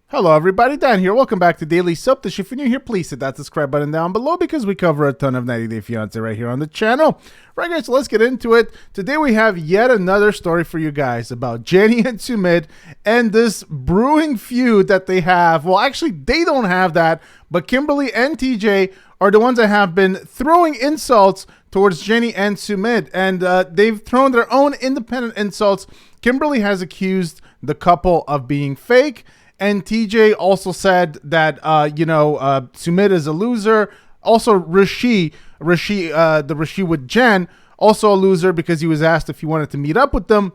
Hello everybody, Dan here. Welcome back to Daily Soap Dish. If you're new here, please hit that subscribe button down below because we cover a ton of 90 Day Fiancé right here on the channel. Right guys, so let's get into it. Today we have yet another story for you guys about Jenny and Sumit and this brewing feud that they have. Well, actually they don't have that, but Kimberly and TJ are the ones that have been throwing insults towards Jenny and Sumit, and they've thrown their own independent insults. Kimberly has accused the couple of being fake, and TJ also said that, Sumit is a loser. Also, Rishi with Jen, also a loser because he was asked if he wanted to meet up with them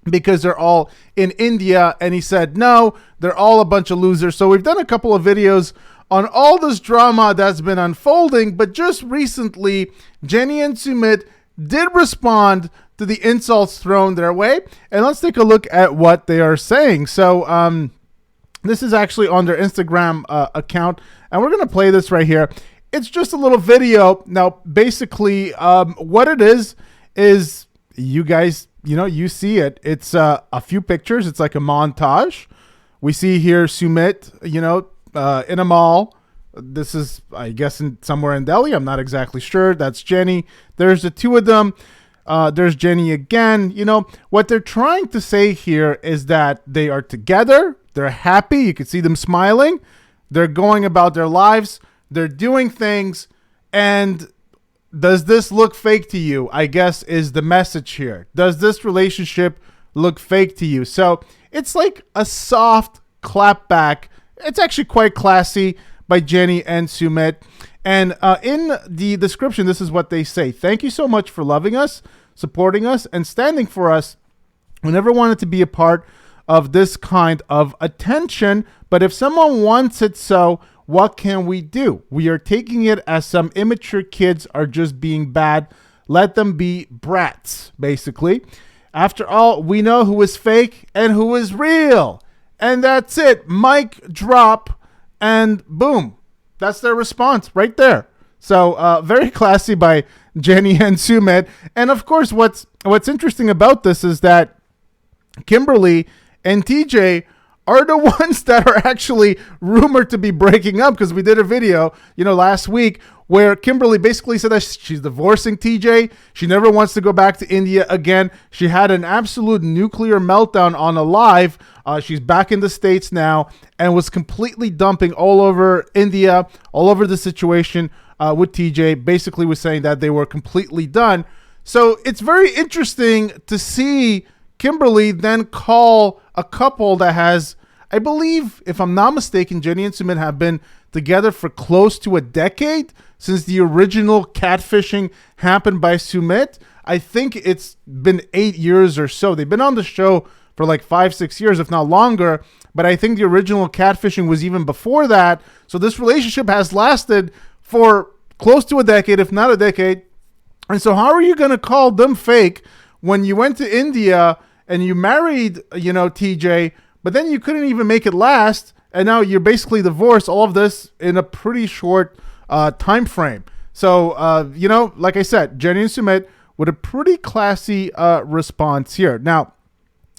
because they're all in India. And he said, no, they're all a bunch of losers. So we've done a couple of videos on all this drama that's been unfolding. But just recently, Jenny and Sumit did respond to the insults thrown their way. And let's take a look at what they are saying. So, this is actually on their Instagram account, and we're going to play this right here. It's just a little video. Now, basically, what it is you guys, you see it. It's a few pictures. It's like a montage. We see here Sumit, in a mall. This is, I guess, somewhere in Delhi. I'm not exactly sure. That's Jenny. There's the two of them. There's Jenny again. What they're trying to say here is that they are together. They're happy. You can see them smiling. They're going about their lives. They're doing things. And does this look fake to you? I guess is the message here. Does this relationship look fake to you? So it's like a soft clap back. It's actually quite classy by Jenny and Sumit. And in the description, this is what they say. Thank you so much for loving us, supporting us, and standing for us. We never wanted to be a part of this kind of attention, but if someone wants it so, what can we do? We are taking it as some immature kids are just being bad. Let them be brats, basically. After all, we know who is fake and who is real. And that's it. Mic drop, and boom. That's their response right there. So very classy by Jenny and Sumit. And of course, what's interesting about this is that Kimberly and TJ are the ones that are actually rumored to be breaking up, because we did a video, last week where Kimberly basically said that she's divorcing TJ. She never wants to go back to India again. She had an absolute nuclear meltdown on a live. She's back in the States now and was completely dumping all over India, all over the situation with TJ. Basically was saying that they were completely done. So it's very interesting to see Kimberly then call a couple that has, I believe, if I'm not mistaken, Jenny and Sumit have been together for close to a decade since the original catfishing happened by Sumit. I think it's been 8 years or so. They've been on the show for like 5-6 years, if not longer. But I think the original catfishing was even before that. So this relationship has lasted for close to a decade, if not a decade. And so how are you going to call them fake when you went to India and you married, TJ, but then you couldn't even make it last, and now you're basically divorced, all of this in a pretty short time frame. So, like I said, Jenny and Sumit with a pretty classy response here. Now,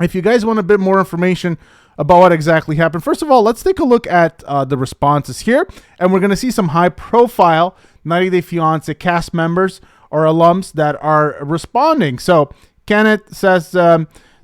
if you guys want a bit more information about what exactly happened, first of all, let's take a look at the responses here, and we're going to see some high-profile 90 Day Fiancé cast members or alums that are responding. So, Kenneth says,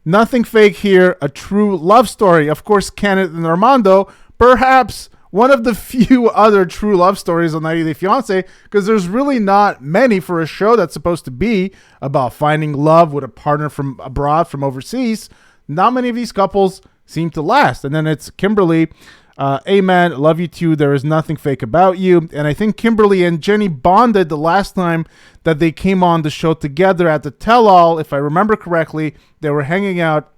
nothing fake here, a true love story. Of course, Kenneth and Armando, perhaps one of the few other true love stories on 90 Day Fiancé, because there's really not many for a show that's supposed to be about finding love with a partner from abroad, from overseas. Not many of these couples seem to last. And then it's Kimberly, amen, love you too, there is nothing fake about you. And I think Kimberly and Jenny bonded the last time that they came on the show together at the tell-all. If I remember correctly, they were hanging out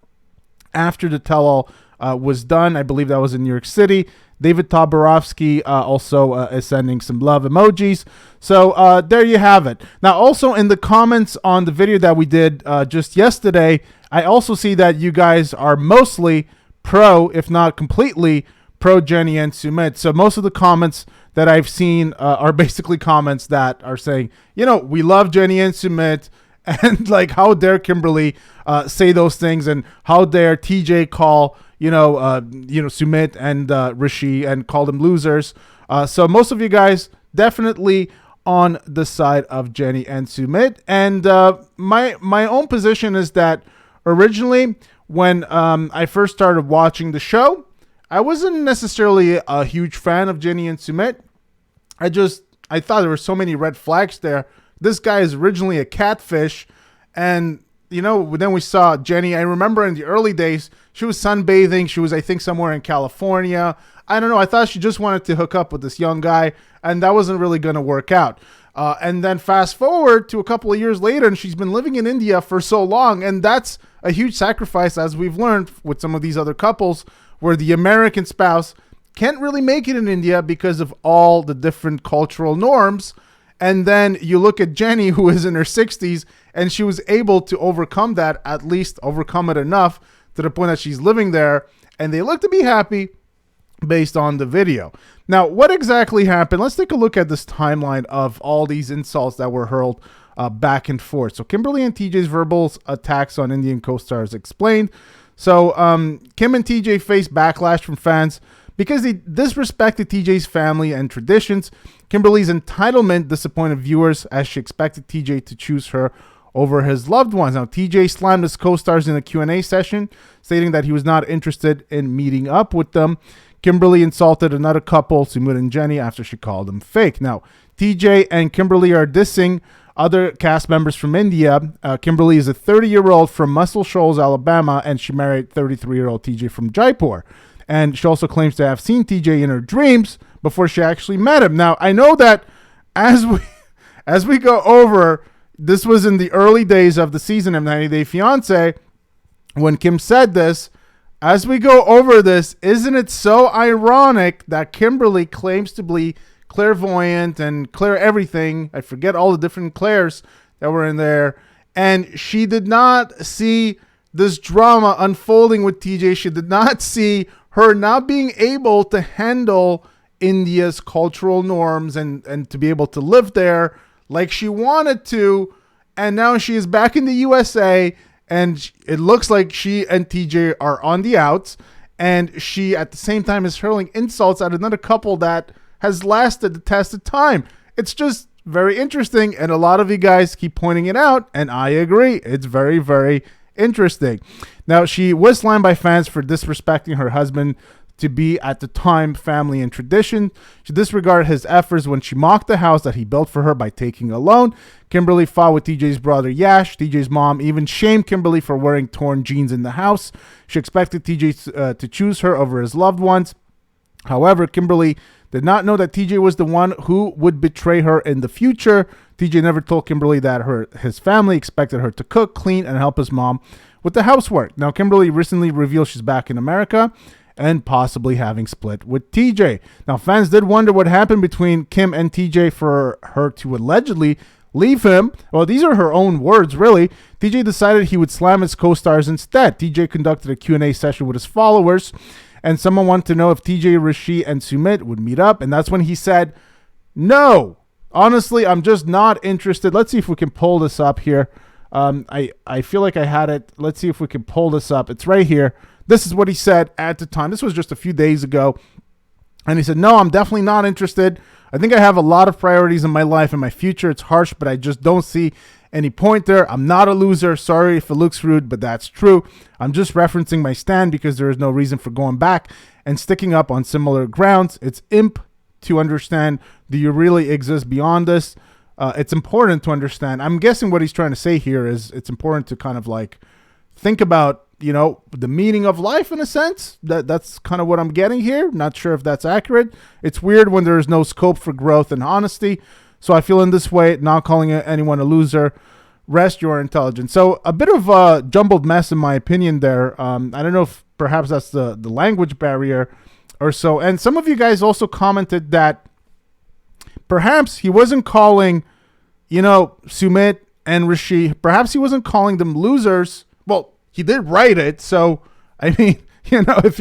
after the tell-all was done. I believe that was in New York City. David Toborowski also is sending some love emojis. So there you have it. Now, also in the comments on the video that we did just yesterday, I also see that you guys are mostly pro, if not completely pro Jenny and Sumit. So most of the comments that I've seen are basically comments that are saying, we love Jenny and Sumit, and like, how dare Kimberly say those things, and how dare TJ call, Sumit and Rishi and called them losers. So most of you guys definitely on the side of Jenny and Sumit. And my own position is that originally when I first started watching the show, I wasn't necessarily a huge fan of Jenny and Sumit. I thought there were so many red flags there. This guy is originally a catfish. And, then we saw Jenny. I remember in the early days, she was sunbathing. She was, I think, somewhere in California. I don't know. I thought she just wanted to hook up with this young guy, and that wasn't really going to work out. And then fast forward to a couple of years later, and she's been living in India for so long. And that's a huge sacrifice, as we've learned with some of these other couples, where the American spouse can't really make it in India because of all the different cultural norms. And then you look at Jenny, who is in her 60s, and she was able to overcome that, at least overcome it enough to the point that she's living there. And they look to be happy based on the video. Now, what exactly happened? Let's take a look at this timeline of all these insults that were hurled back and forth. So Kimberly and TJ's verbal attacks on Indian co-stars explained. So Kim and TJ faced backlash from fans because they disrespected TJ's family and traditions. Kimberly's entitlement disappointed viewers as she expected TJ to choose her over his loved ones. Now, TJ slammed his co-stars in a Q&A session, stating that he was not interested in meeting up with them. Kimberly insulted another couple, Sumit and Jenny, after she called them fake. Now, TJ and Kimberly are dissing other cast members from India. Kimberly is a 30-year-old from Muscle Shoals, Alabama, and she married 33-year-old TJ from Jaipur. And she also claims to have seen TJ in her dreams before she actually met him. Now, I know that as we go over, this was in the early days of the season of 90 Day Fiancé when Kim said this. As we go over this, isn't it so ironic that Kimberly claims to be clairvoyant and Claire everything? I forget all the different Claires that were in there. And she did not see this drama unfolding with TJ. She did not see her not being able to handle India's cultural norms and to be able to live there like she wanted to. And now she is back in the USA. And it looks like she and TJ are on the outs. And she, at the same time, is hurling insults at another couple that has lasted the test of time. It's just very interesting. And a lot of you guys keep pointing it out. And I agree. It's very, very interesting. Now, she was slammed by fans for disrespecting her husband to be, at the time, family and tradition. She disregarded his efforts when she mocked the house that he built for her by taking a loan. Kimberly fought with TJ's brother Yash. TJ's mom even shamed Kimberly for wearing torn jeans in the house. She expected TJ to choose her over his loved ones. However, Kimberly did not know that TJ was the one who would betray her in the future. TJ never told Kimberly that his family expected her to cook, clean, and help his mom with the housework. Now, Kimberly recently revealed she's back in America and possibly having split with TJ. Now, fans did wonder what happened between Kim and TJ for her to allegedly leave him. Well, these are her own words, really. TJ decided he would slam his co-stars instead. TJ conducted a Q&A session with his followers, and someone wanted to know if TJ, Rishi, and Sumit would meet up, and that's when he said, no. Honestly, I'm just not interested. Let's see if we can pull this up here. I feel like I had it. Let's see if we can pull this up. It's right here. This is what he said at the time. This was just a few days ago. And he said, no, I'm definitely not interested. I think I have a lot of priorities in my life and my future. It's harsh, but I just don't see any point there. I'm not a loser. Sorry if it looks rude, but that's true. I'm just referencing my stand because there is no reason for going back and sticking up on similar grounds. It's imp to understand. Do you really exist beyond this? It's important to understand. I'm guessing what he's trying to say here is it's important to kind of like think about, the meaning of life in a sense. That's kind of what I'm getting here. Not sure if that's accurate. It's weird when there is no scope for growth and honesty. So I feel in this way, not calling anyone a loser, rest your intelligence. So a bit of a jumbled mess in my opinion there. I don't know if perhaps that's the language barrier or so. And some of you guys also commented that perhaps he wasn't calling, Sumit and Rishi, perhaps he wasn't calling them losers. Well, he did write it. So, I mean, if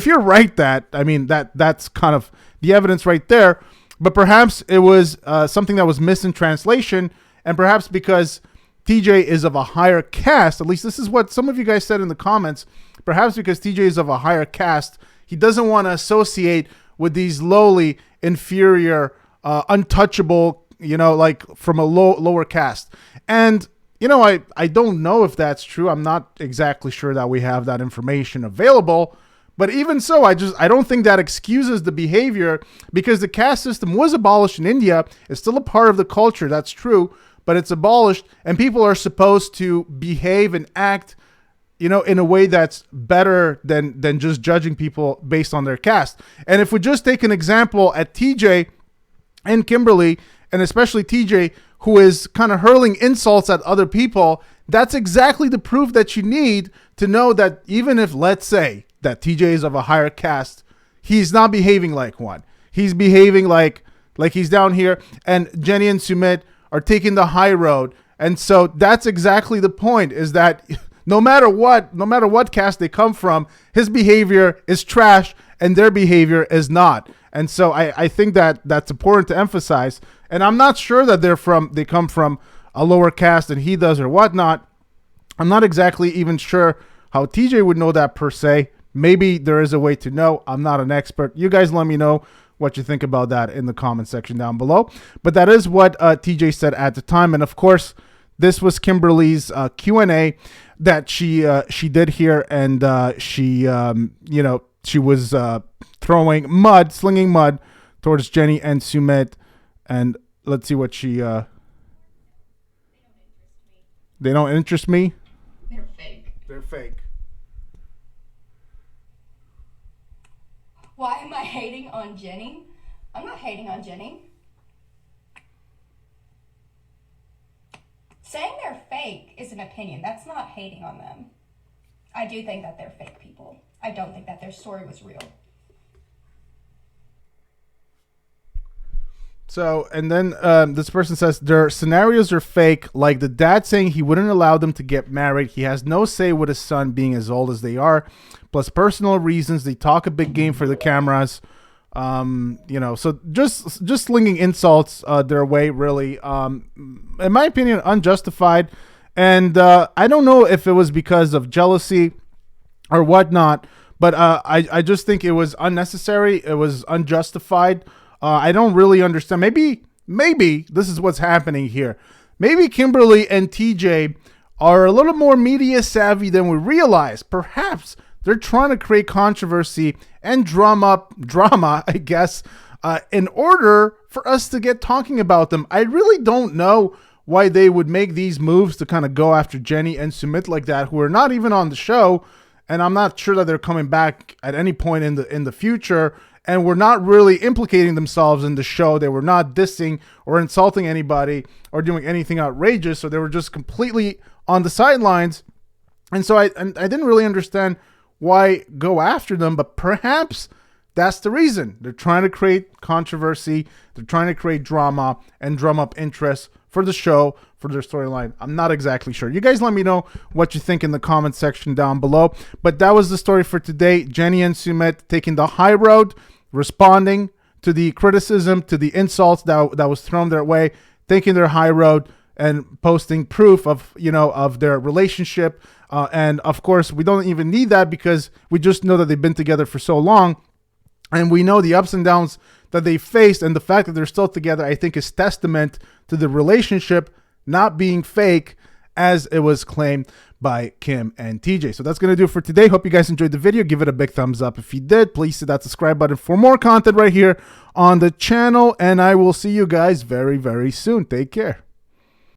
you're right that's kind of the evidence right there. But perhaps it was something that was missed in translation. And perhaps because TJ is of a higher caste, at least this is what some of you guys said in the comments, perhaps because TJ is of a higher caste, he doesn't want to associate with these lowly, inferior, untouchable, like from a lower caste. And I don't know if that's true. I'm not exactly sure that we have that information available. But even so, I don't think that excuses the behavior, because the caste system was abolished in India. It's still a part of the culture. That's true. But it's abolished, and people are supposed to behave and act, in a way that's better than just judging people based on their caste. And if we just take an example at TJ and Kimberly, and especially TJ, who is kind of hurling insults at other people, that's exactly the proof that you need to know that even if, let's say, that TJ is of a higher caste, he's not behaving like one. He's behaving like he's down here, and Jenny and Sumit are taking the high road. And so that's exactly the point, is that no matter what caste they come from, his behavior is trash and their behavior is not. And so I think that that's important to emphasize. And I'm not sure that they come from a lower caste than he does or whatnot. I'm not exactly even sure how TJ would know that per se. Maybe there is a way to know. I'm not an expert. You guys let me know what you think about that in the comment section down below. But that is what TJ said at the time. And of course, this was Kimberly's Q&A that she did here. And she was slinging mud towards Jenny and Sumit. And let's see what she... They don't interest me? They're fake. They're fake. Why am I hating on Jenny? I'm not hating on Jenny. Saying they're fake is an opinion. That's not hating on them. I do think that they're fake people. I don't think that their story was real. So, and then this person says their scenarios are fake, like the dad saying he wouldn't allow them to get married. He has no say with his son being as old as they are, plus personal reasons. They talk a big game for the cameras. So just slinging insults their way, really, in my opinion, unjustified. And I don't know if it was because of jealousy or whatnot, but I just think it was unnecessary. It was unjustified. I don't really understand. Maybe this is what's happening here. Maybe Kimberly and TJ are a little more media savvy than we realize. Perhaps they're trying to create controversy and drama, I guess, in order for us to get talking about them. I really don't know why they would make these moves to kind of go after Jenny and Sumit like that, who are not even on the show. And I'm not sure that they're coming back at any point in the future. And were not really implicating themselves in the show. They were not dissing or insulting anybody or doing anything outrageous. So they were just completely on the sidelines. And so I didn't really understand why go after them. But perhaps that's the reason. They're trying to create controversy. They're trying to create drama and drum up interest for the show, for their storyline. I'm not exactly sure. You guys let me know what you think in the comment section down below. But that was the story for today. Jenny and Sumit taking the high road, responding to the criticism, to the insults that was thrown their way, taking their high road and posting proof of their relationship. And of course, we don't even need that because we just know that they've been together for so long, and we know the ups and downs that they faced, and the fact that they're still together, I think, is testament to the relationship not being fake as it was claimed by Kim and TJ. So that's going to do it for today. Hope you guys enjoyed the video. Give it a big thumbs up. If you did, please hit that subscribe button for more content right here on the channel. And I will see you guys very, very soon. Take care.